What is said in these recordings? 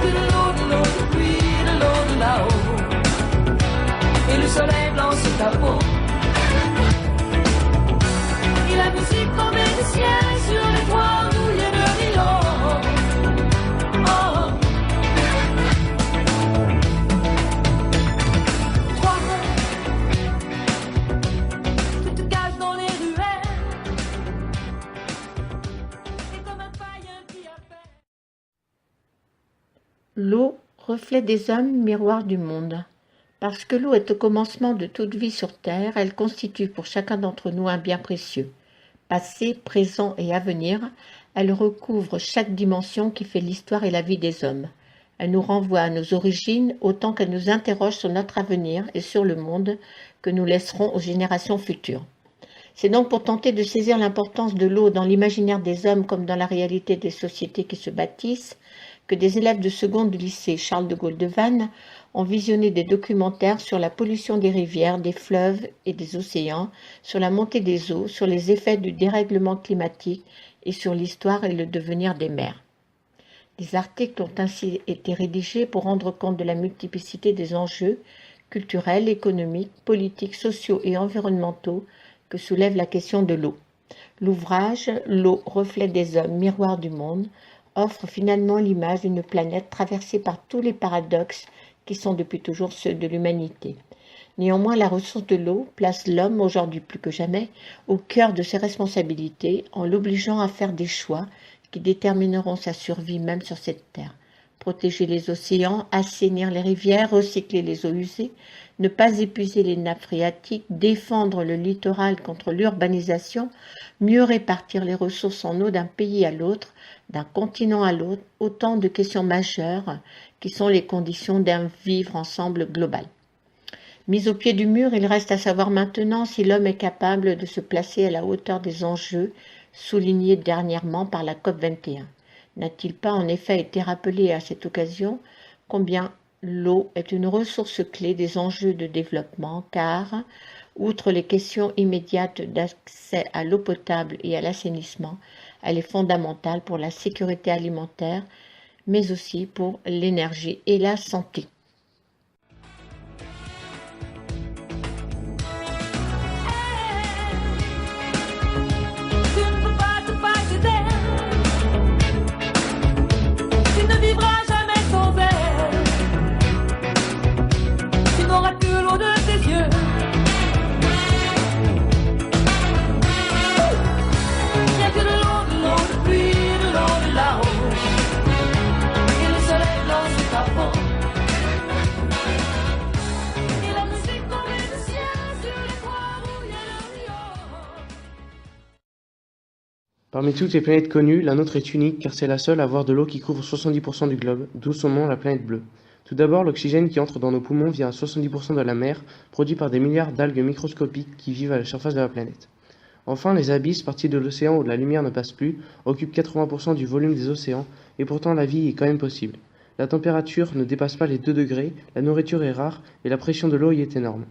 que de l'eau, de pluie, de l'eau de là-haut. Et le soleil blanc sur ta peau. Et la musique tombée du ciel sur les toits mouillés de Rio. Oh. Toi, tu te caches dans les ruelles. Et comme un païen qui appelle. L'eau, reflet des hommes, miroir du monde. Parce que l'eau est au commencement de toute vie sur terre, elle constitue pour chacun d'entre nous un bien précieux. Passé, présent et avenir, elle recouvre chaque dimension qui fait l'histoire et la vie des hommes. Elle nous renvoie à nos origines autant qu'elle nous interroge sur notre avenir et sur le monde que nous laisserons aux générations futures. C'est donc pour tenter de saisir l'importance de l'eau dans l'imaginaire des hommes comme dans la réalité des sociétés qui se bâtissent que des élèves de seconde du lycée Charles de Gaulle de Vannes ont visionné des documentaires sur la pollution des rivières, des fleuves et des océans, sur la montée des eaux, sur les effets du dérèglement climatique et sur l'histoire et le devenir des mers. Des articles ont ainsi été rédigés pour rendre compte de la multiplicité des enjeux culturels, économiques, politiques, sociaux et environnementaux que soulève la question de l'eau. L'ouvrage « L'eau, reflet des hommes, miroir du monde » offre finalement l'image d'une planète traversée par tous les paradoxes qui sont depuis toujours ceux de l'humanité. Néanmoins, la ressource de l'eau place l'homme, aujourd'hui plus que jamais, au cœur de ses responsabilités en l'obligeant à faire des choix qui détermineront sa survie même sur cette terre. Protéger les océans, assainir les rivières, recycler les eaux usées, ne pas épuiser les nappes phréatiques, défendre le littoral contre l'urbanisation, mieux répartir les ressources en eau d'un pays à l'autre, d'un continent à l'autre, autant de questions majeures qui sont les conditions d'un vivre ensemble global. Mis au pied du mur, il reste à savoir maintenant si l'homme est capable de se placer à la hauteur des enjeux soulignés dernièrement par la COP21. N'a-t-il pas en effet été rappelé à cette occasion combien l'eau est une ressource clé des enjeux de développement car, outre les questions immédiates d'accès à l'eau potable et à l'assainissement, elle est fondamentale pour la sécurité alimentaire, mais aussi pour l'énergie et la santé. Parmi toutes les planètes connues, la nôtre est unique car c'est la seule à avoir de l'eau qui couvre 70% du globe, d'où son nom, la planète bleue. Tout d'abord, l'oxygène qui entre dans nos poumons vient à 70% de la mer, produit par des milliards d'algues microscopiques qui vivent à la surface de la planète. Enfin, les abysses, parties de l'océan où la lumière ne passe plus, occupent 80% du volume des océans, et pourtant la vie est quand même possible. La température ne dépasse pas les 2 degrés, la nourriture est rare, et la pression de l'eau y est énorme.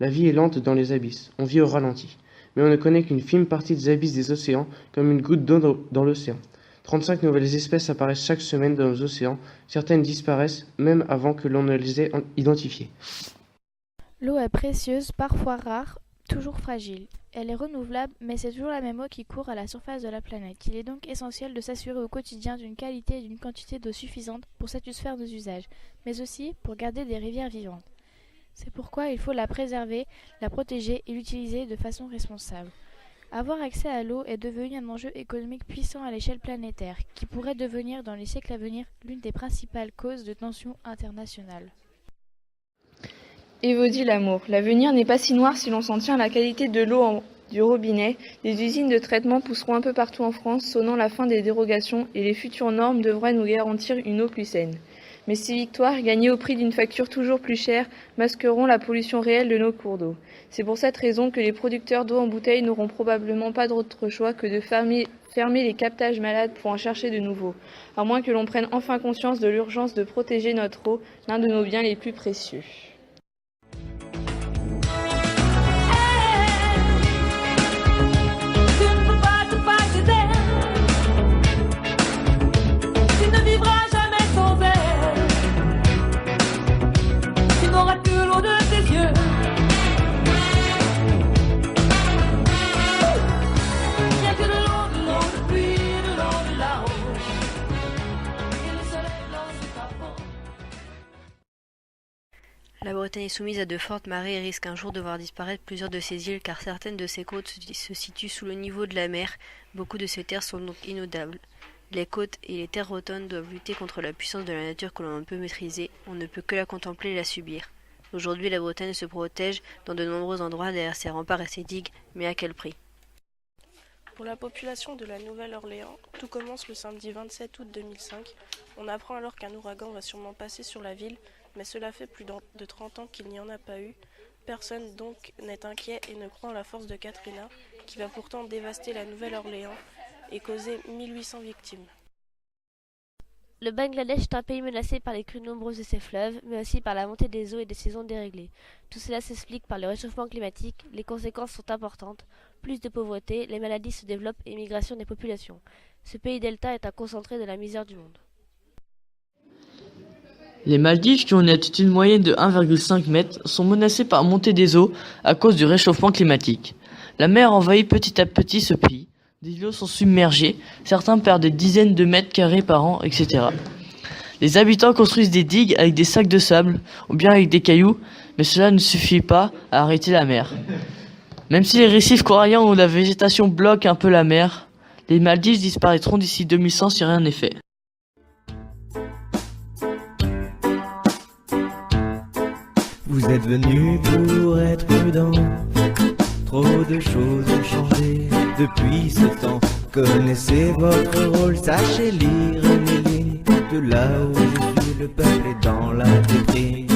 La vie est lente dans les abysses, on vit au ralenti. Mais on ne connaît qu'une fine partie des abysses des océans, comme une goutte d'eau dans l'océan. 35 nouvelles espèces apparaissent chaque semaine dans nos océans, certaines disparaissent même avant que l'on ne les ait identifiées. L'eau est précieuse, parfois rare, toujours fragile. Elle est renouvelable, mais c'est toujours la même eau qui court à la surface de la planète. Il est donc essentiel de s'assurer au quotidien d'une qualité et d'une quantité d'eau suffisante pour satisfaire nos usages, mais aussi pour garder des rivières vivantes. C'est pourquoi il faut la préserver, la protéger et l'utiliser de façon responsable. Avoir accès à l'eau est devenu un enjeu économique puissant à l'échelle planétaire, qui pourrait devenir dans les siècles à venir l'une des principales causes de tensions internationales. Évodie Lamour. L'avenir n'est pas si noir si l'on s'en tient à la qualité de l'eau du robinet. Des usines de traitement pousseront un peu partout en France, sonnant la fin des dérogations, et les futures normes devraient nous garantir une eau plus saine. Mais ces victoires, gagnées au prix d'une facture toujours plus chère, masqueront la pollution réelle de nos cours d'eau. C'est pour cette raison que les producteurs d'eau en bouteille n'auront probablement pas d'autre choix que de fermer les captages malades pour en chercher de nouveaux, à moins que l'on prenne enfin conscience de l'urgence de protéger notre eau, l'un de nos biens les plus précieux. Tu ne vivras jamais sans elle. La Bretagne est soumise à de fortes marées et risque un jour de voir disparaître plusieurs de ses îles car certaines de ses côtes se situent sous le niveau de la mer. Beaucoup de ces terres sont donc inondables. Les côtes et les terres rotondes doivent lutter contre la puissance de la nature que l'on peut maîtriser. On ne peut que la contempler et la subir. Aujourd'hui, la Bretagne se protège dans de nombreux endroits derrière ses remparts et ses digues, mais à quel prix ? Pour la population de la Nouvelle-Orléans, tout commence le samedi 27 août 2005. On apprend alors qu'un ouragan va sûrement passer sur la ville, mais cela fait plus de 30 ans qu'il n'y en a pas eu. Personne donc n'est inquiet et ne croit en la force de Katrina, qui va pourtant dévaster la Nouvelle-Orléans et causer 1800 victimes. Le Bangladesh est un pays menacé par les crues nombreuses de ses fleuves, mais aussi par la montée des eaux et des saisons déréglées. Tout cela s'explique par le réchauffement climatique, les conséquences sont importantes. Plus de pauvreté, les maladies se développent et migration des populations. Ce pays delta est un concentré de la misère du monde. Les Maldives, qui ont une altitude moyenne de 1,5 m, sont menacées par montée des eaux à cause du réchauffement climatique. La mer envahit petit à petit ce pays. Des îlots sont submergés, certains perdent des dizaines de mètres carrés par an, etc. Les habitants construisent des digues avec des sacs de sable, ou bien avec des cailloux, mais cela ne suffit pas à arrêter la mer. Même si les récifs coralliens ou la végétation bloquent un peu la mer, les Maldives disparaîtront d'ici 2100 si rien n'est fait. Vous êtes venus pour être prudent. Trop de choses ont changé depuis ce temps. Connaissez votre rôle, sachez lire les lignes. De là où je suis, le peuple est dans la déprime.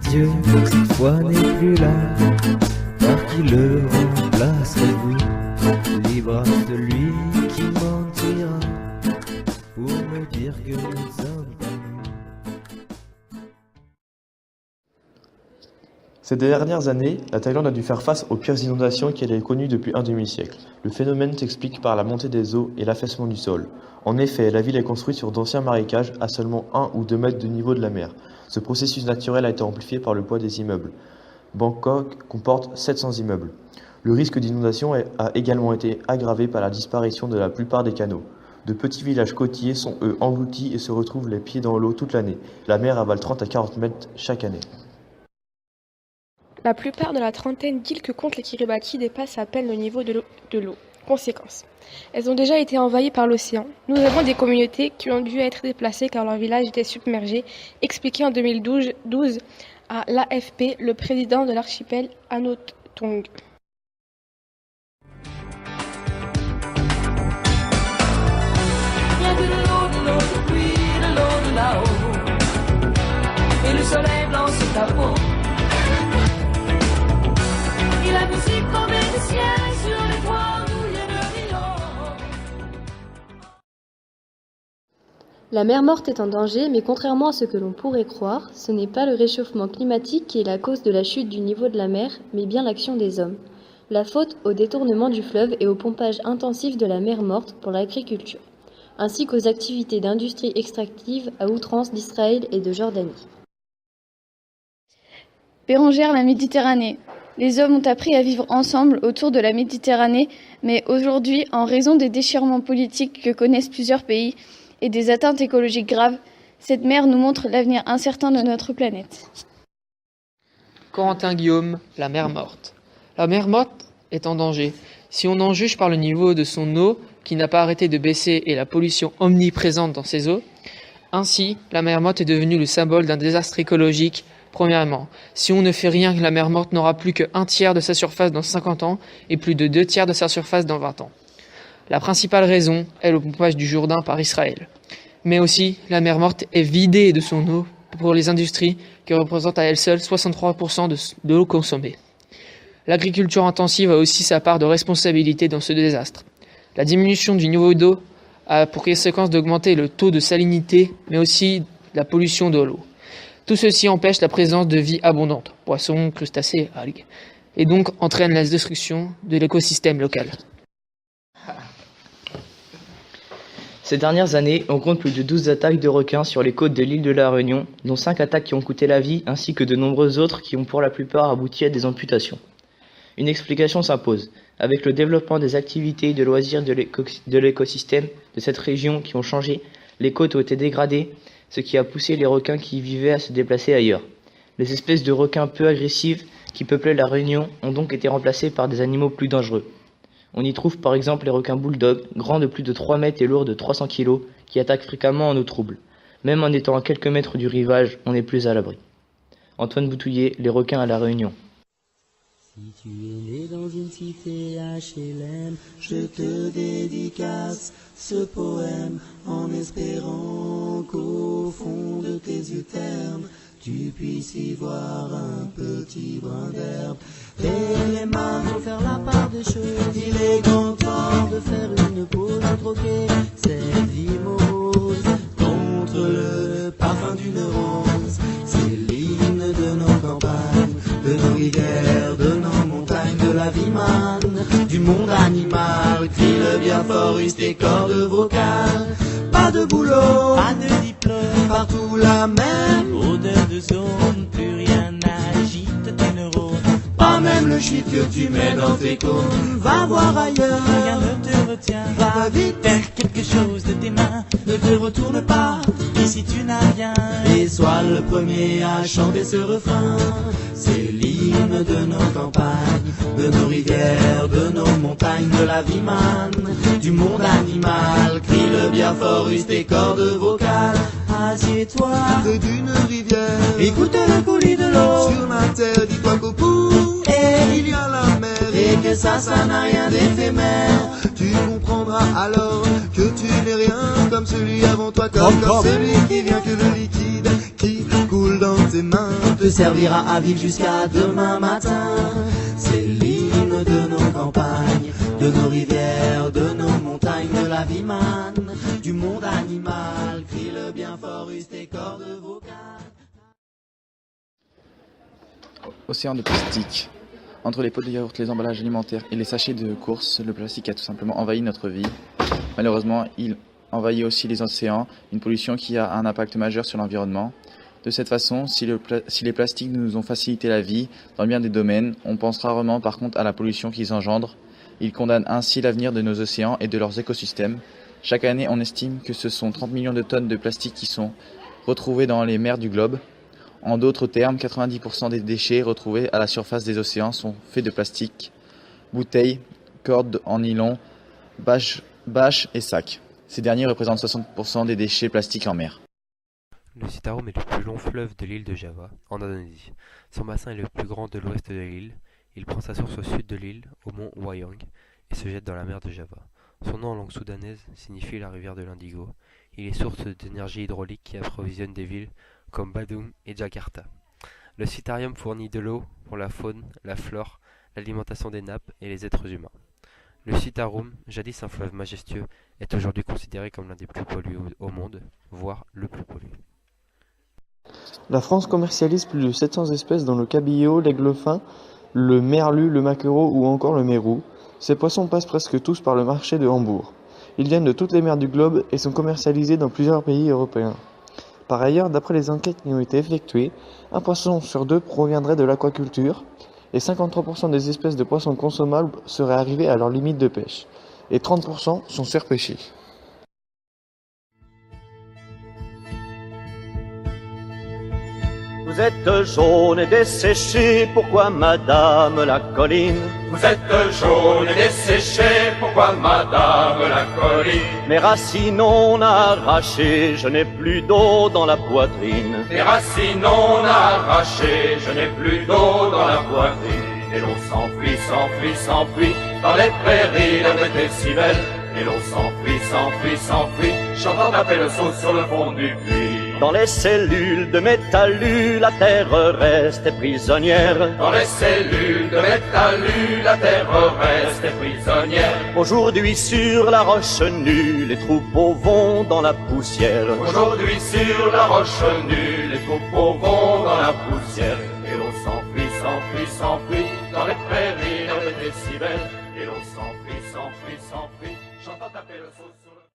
Dieu, cette fois n'est plus là. Par qui le remplacerez-vous? Libre à celui qui mentira pour me dire que nous sommes pas nus. Ces dernières années, la Thaïlande a dû faire face aux pires inondations qu'elle ait connues depuis un demi-siècle. Le phénomène s'explique par la montée des eaux et l'affaissement du sol. En effet, la ville est construite sur d'anciens marécages à seulement 1 ou 2 mètres du niveau de la mer. Ce processus naturel a été amplifié par le poids des immeubles. Bangkok comporte 700 immeubles. Le risque d'inondation a également été aggravé par la disparition de la plupart des canaux. De petits villages côtiers sont eux engloutis et se retrouvent les pieds dans l'eau toute l'année. La mer avale 30 à 40 mètres chaque année. La plupart de la trentaine d'îles que compte les Kiribati dépassent à peine le niveau de l'eau. Conséquence. Elles ont déjà été envahies par l'océan. Nous avons des communautés qui ont dû être déplacées car leur village était submergé, expliqué en 2012 à l'AFP le président de l'archipel Anotong. Il y a de l'eau depuis de l'eau de là-haut. Et le soleil blanc sur ta peau. Et la musique tombée du ciel sur les toits mouillés de Rio. La mer Morte est en danger, mais contrairement à ce que l'on pourrait croire, ce n'est pas le réchauffement climatique qui est la cause de la chute du niveau de la mer, mais bien l'action des hommes. La faute au détournement du fleuve et au pompage intensif de la mer Morte pour l'agriculture, ainsi qu'aux activités d'industrie extractive à outrance d'Israël et de Jordanie. Bérengère, la Méditerranée. Les hommes ont appris à vivre ensemble autour de la Méditerranée, mais aujourd'hui, en raison des déchirements politiques que connaissent plusieurs pays et des atteintes écologiques graves, cette mer nous montre l'avenir incertain de notre planète. Corentin Guillaume, la mer Morte. La mer Morte est en danger. Si on en juge par le niveau de son eau, qui n'a pas arrêté de baisser et la pollution omniprésente dans ses eaux, ainsi, la mer Morte est devenue le symbole d'un désastre écologique. Premièrement, si on ne fait rien, la mer Morte n'aura plus qu'un tiers de sa surface dans 50 ans et plus de 2 tiers de sa surface dans 20 ans. La principale raison est le pompage du Jourdain par Israël. Mais aussi, la mer Morte est vidée de son eau pour les industries qui représentent à elles seules 63% de l'eau consommée. L'agriculture intensive a aussi sa part de responsabilité dans ce désastre. La diminution du niveau d'eau a pour conséquence d'augmenter le taux de salinité, mais aussi la pollution de l'eau. Tout ceci empêche la présence de vie abondante, poissons, crustacés, algues, et donc entraîne la destruction de l'écosystème local. Ces dernières années, on compte plus de 12 attaques de requins sur les côtes de l'île de la Réunion, dont 5 attaques qui ont coûté la vie, ainsi que de nombreuses autres qui ont pour la plupart abouti à des amputations. Une explication s'impose. Avec le développement des activités et de loisirs de l'écosystème de cette région qui ont changé, les côtes ont été dégradées, ce qui a poussé les requins qui y vivaient à se déplacer ailleurs. Les espèces de requins peu agressives qui peuplaient la Réunion ont donc été remplacées par des animaux plus dangereux. On y trouve par exemple les requins bulldogs, grands de plus de 3 mètres et lourds de 300 kg, qui attaquent fréquemment en eau trouble. Même en étant à quelques mètres du rivage, on est plus à l'abri. Antoine Boutouillet, Les requins à la Réunion. Si tu es né dans une cité HLM, je te dédicace ce poème en espérant qu'au fond de tes yeux ternes, tu puisses y voir un petit brin d'herbe. Et les mains vont faire la part des choses, il est grand temps de faire une pause, de troquer cette vie morose contre le parfum d'une rose. C'est l'hymne de nos campagnes, de nos rivières, de nos montagnes, de la vie manne, du monde animal, crie le bien fort, use tes cordes vocales. Pas de boulot, pas de diplôme, partout la même odeur de zone, plus rien n'agite tes neurones. Pas même le shit que tu mets dans tes cônes. Va voir ailleurs, rien ne te retient. Va vite faire quelque chose de tes mains. Ne te retourne pas, ici tu n'as rien. Et sois le premier à chanter ce refrain. C'est l'hymne de nos campagnes, de nos rivières, de nos montagnes, de la vie manne, du monde animal. Crie le bien fort, use tes cordes vocales. Assieds-toi près d'une rivière, écoute le coulis de l'eau. Sur la terre, dis-toi qu'au bout, et il y a la mer, et que ça n'a rien d'éphémère. Tu comprendras alors que tu n'es rien comme celui avant toi, comme celui qui vient, que le liquide qui coule dans tes mains te servira à vivre jusqu'à demain matin. C'est l'hymne de nos campagnes, de nos rivières, de nos montagnes, de la vie manne, du monde animal. Crie le bien fort, use tes cordes vocales. Océan de plastique. Entre les pots de yaourt, les emballages alimentaires et les sachets de course, le plastique a tout simplement envahi notre vie. Malheureusement, il envahit aussi les océans, une pollution qui a un impact majeur sur l'environnement. De cette façon, si les plastiques nous ont facilité la vie dans bien des domaines, on pense rarement par contre à la pollution qu'ils engendrent. Ils condamnent ainsi l'avenir de nos océans et de leurs écosystèmes. Chaque année, on estime que ce sont 30 millions de tonnes de plastique qui sont retrouvées dans les mers du globe. En d'autres termes, 90% des déchets retrouvés à la surface des océans sont faits de plastique, bouteilles, cordes en nylon, bâches et sacs. Ces derniers représentent 60% des déchets plastiques en mer. Le Citarum est le plus long fleuve de l'île de Java, en Indonésie. Son bassin est le plus grand de l'ouest de l'île. Il prend sa source au sud de l'île, au mont Wayang, et se jette dans la mer de Java. Son nom en langue soudanaise signifie la rivière de l'Indigo. Il est source d'énergie hydraulique qui approvisionne des villes comme Bandung et Jakarta. Le Citarium fournit de l'eau pour la faune, la flore, l'alimentation des nappes et les êtres humains. Le Citarum, jadis un fleuve majestueux, est aujourd'hui considéré comme l'un des plus pollués au monde, voire le plus pollué. La France commercialise plus de 700 espèces dont le cabillaud, l'aigle fin, le merlu, le maquereau ou encore le mérou. Ces poissons passent presque tous par le marché de Hambourg. Ils viennent de toutes les mers du globe et sont commercialisés dans plusieurs pays européens. Par ailleurs, d'après les enquêtes qui ont été effectuées, un poisson sur 2 proviendrait de l'aquaculture et 53% des espèces de poissons consommables seraient arrivées à leur limite de pêche et 30% sont surpêchés. Vous êtes jaune et desséché, pourquoi madame la colline? Vous êtes jaune et desséché, pourquoi madame la colline? Mes racines on a arraché, je n'ai plus d'eau dans la poitrine. Mes racines on a arraché, je n'ai plus d'eau dans la poitrine. Et l'eau s'enfuit, s'enfuit, s'enfuit, dans les prairies l'herbe est si belle. Et l'eau s'enfuit, s'enfuit, s'enfuit, j'entends taper le seau sur le fond du puits. Dans les cellules de mes talus, la terre reste prisonnière. Dans les cellules de mes talus, la terre reste prisonnière. Aujourd'hui sur la roche nue, les troupeaux vont dans la poussière. Aujourd'hui sur la roche nue, les troupeaux vont dans la poussière. Et l'eau s'enfuit, s'enfuit, s'enfuit, dans les prairies l'herbe est si belle. Et l'eau s'enfuit, s'enfuit, s'enfuit, j'entends taper le seau sur le...